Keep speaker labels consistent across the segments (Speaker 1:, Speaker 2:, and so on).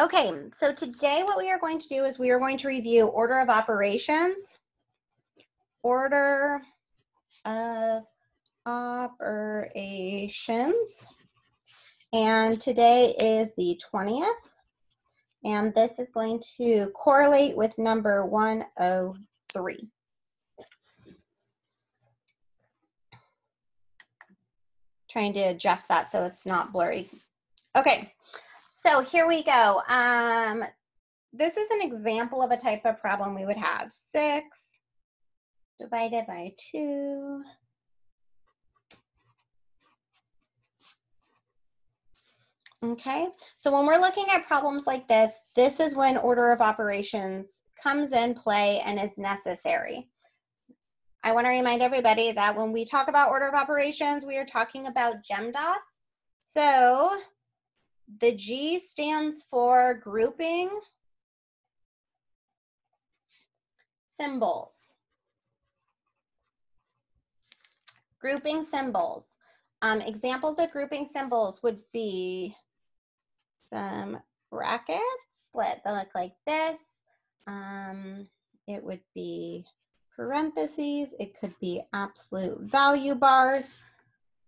Speaker 1: Okay, so today what we are going to do is we are going to review order of operations. Order of operations. And today is the 20th. And this is going to correlate with number 103. Trying to adjust that so it's not blurry. Okay, so here we go. This is an example of a type of problem we would have. 6 divided by 2. Okay, so when we're looking at problems like this, this is when order of operations comes in play and is necessary. I want to remind everybody that when we talk about order of operations, we are talking about GEMDAS. So the G stands for grouping symbols. Grouping symbols. Examples of grouping symbols would be some brackets that look like this. It would be parentheses. It could be absolute value bars.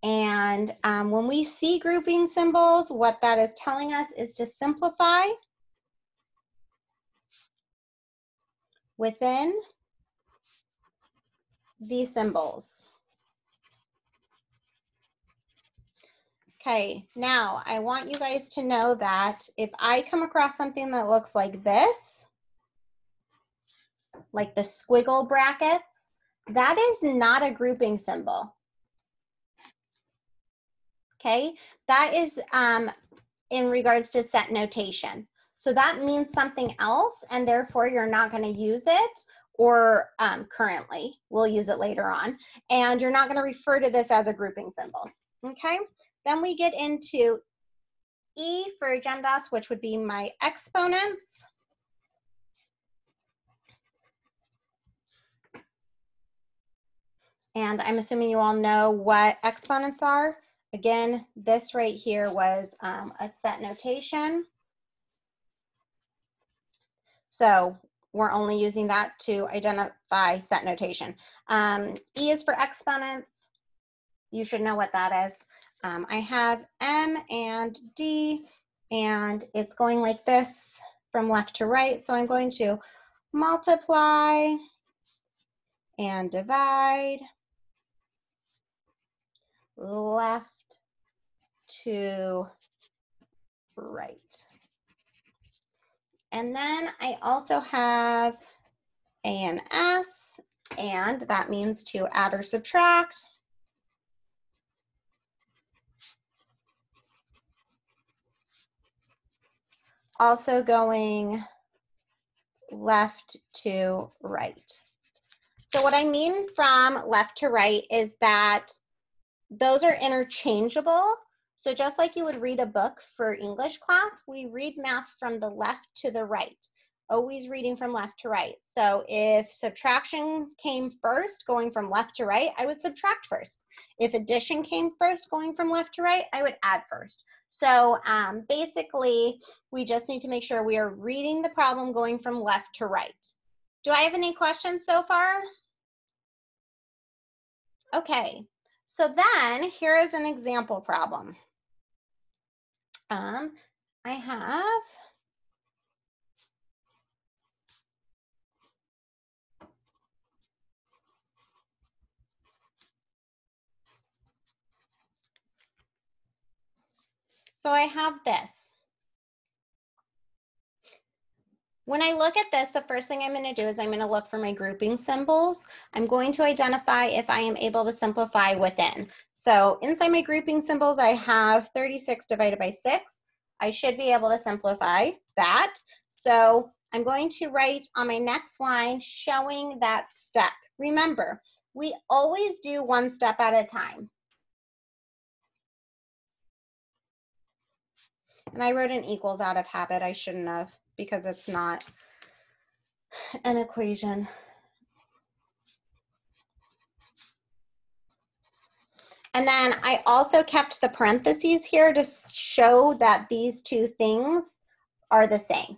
Speaker 1: And when we see grouping symbols, what that is telling us is to simplify within these symbols. Okay, now I want you guys to know that if I come across something that looks like this, like the squiggle brackets, that is not a grouping symbol. Okay, that is in regards to set notation. So that means something else, and therefore you're not going to use it, or currently, we'll use it later on, and you're not going to refer to this as a grouping symbol. Okay, then we get into E for GEMDAS, which would be my exponents. And I'm assuming you all know what exponents are. Again, this right here was a set notation. So we're only using that to identify set notation. E is for exponents. You should know what that is. I have M and D, and it's going like this from left to right. So I'm going to multiply and divide left to right. And then I also have A and S, and that means to add or subtract. Also going left to right. So what I mean from left to right is that those are interchangeable. So just like you would read a book for English class, we read math from the left to the right, always reading from left to right. So if subtraction came first, going from left to right, I would subtract first. If addition came first, going from left to right, I would add first. So basically, we just need to make sure we are reading the problem going from left to right. Do I have any questions so far? Okay, so then here is an example problem. I have this. When I look at this, the first thing I'm going to do is I'm going to look for my grouping symbols. I'm going to identify if I am able to simplify within. So inside my grouping symbols, I have 36 divided by 6. I should be able to simplify that. So I'm going to write on my next line showing that step. Remember, we always do one step at a time. And I wrote an equals out of habit. I shouldn't have, because it's not an equation. And then I also kept the parentheses here to show that these two things are the same.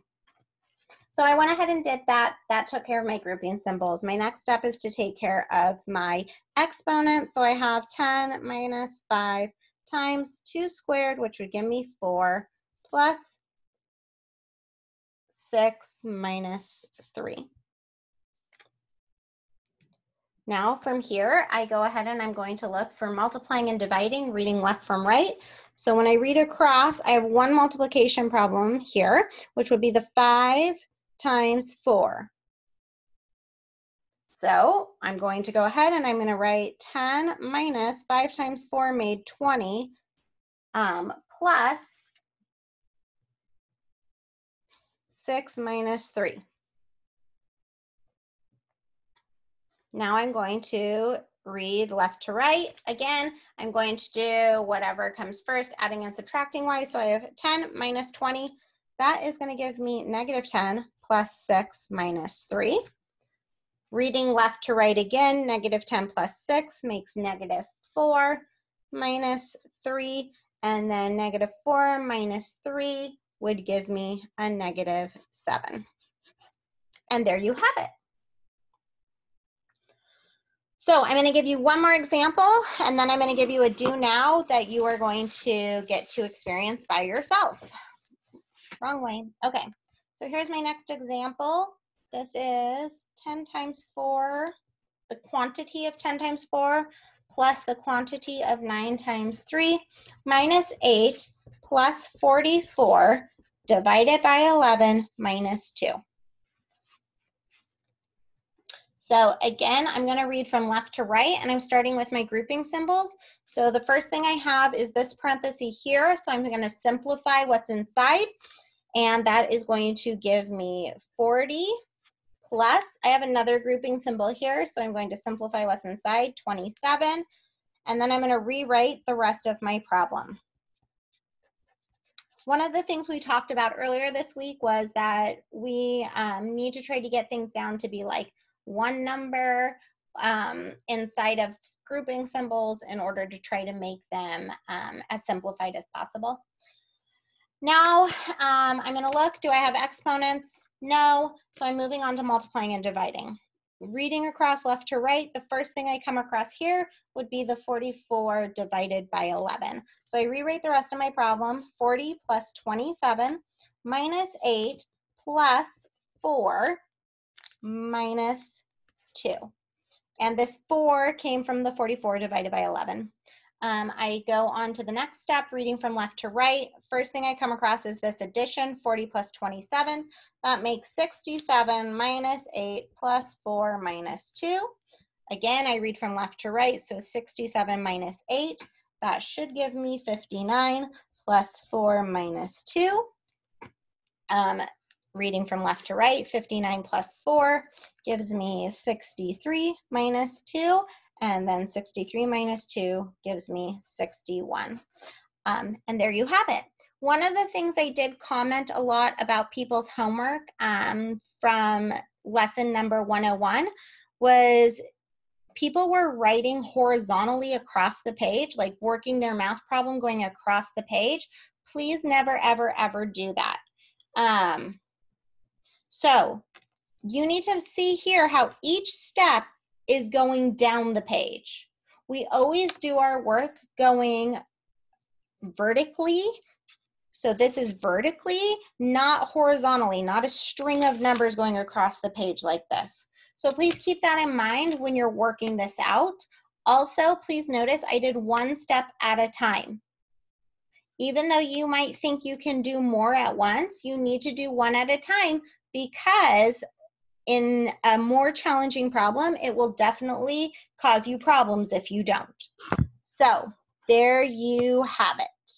Speaker 1: So I went ahead and did that. That took care of my grouping symbols. My next step is to take care of my exponents. So I have 10 minus 5 times 2 squared, which would give me 4, plus 6 minus 3. Now from here, I go ahead and I'm going to look for multiplying and dividing, reading left from right. So when I read across, I have one multiplication problem here, which would be the 5 times 4. So I'm going to go ahead and I'm going to write 10 minus 5 times 4 made 20, plus 6 minus 3. Now I'm going to read left to right. Again, I'm going to do whatever comes first, adding and subtracting wise. So I have 10 minus 20. That is going to give me negative 10 plus 6 minus 3. Reading left to right again, negative 10 plus 6 makes negative 4 minus 3. And then negative 4 minus 3 would give me a negative 7. And there you have it. So I'm going to give you one more example, and then I'm going to give you a do now that you are going to get to experience by yourself. Wrong way. Okay, so here's my next example. This is 10 times 4, the quantity of 10 times 4, plus the quantity of 9 times 3, minus 8, plus 44, divided by 11, minus 2. So again, I'm going to read from left to right, and I'm starting with my grouping symbols. So the first thing I have is this parenthesis here, so I'm going to simplify what's inside, and that is going to give me 40 plus, I have another grouping symbol here, so I'm going to simplify what's inside, 27, and then I'm going to rewrite the rest of my problem. One of the things we talked about earlier this week was that we need to try to get things down to be like one number inside of grouping symbols in order to try to make them as simplified as possible. Now I'm going to look, do I have exponents? No, so I'm moving on to multiplying and dividing. Reading across left to right, the first thing I come across here would be the 44 divided by 11. So I rewrite the rest of my problem, 40 plus 27 minus 8 plus 4 minus 2. And this 4 came from the 44 divided by 11. I go on to the next step, reading from left to right. First thing I come across is this addition, 40 plus 27. That makes 67 minus 8 plus 4 minus 2. Again, I read from left to right, so 67 minus 8. That should give me 59 plus 4 minus 2. Reading from left to right, 59 plus 4 gives me 63 minus 2. And then 63 minus 2 gives me 61. And there you have it. One of the things I did comment a lot about people's homework from lesson number 101 was people were writing horizontally across the page, like working their math problem going across the page. Please never, ever, ever do that. So you need to see here how each step is going down the page. We always do our work going vertically. So this is vertically, not horizontally, not a string of numbers going across the page like this. So please keep that in mind when you're working this out. Also, please notice I did one step at a time. Even though you might think you can do more at once, you need to do one at a time, because in a more challenging problem, it will definitely cause you problems if you don't. So there you have it.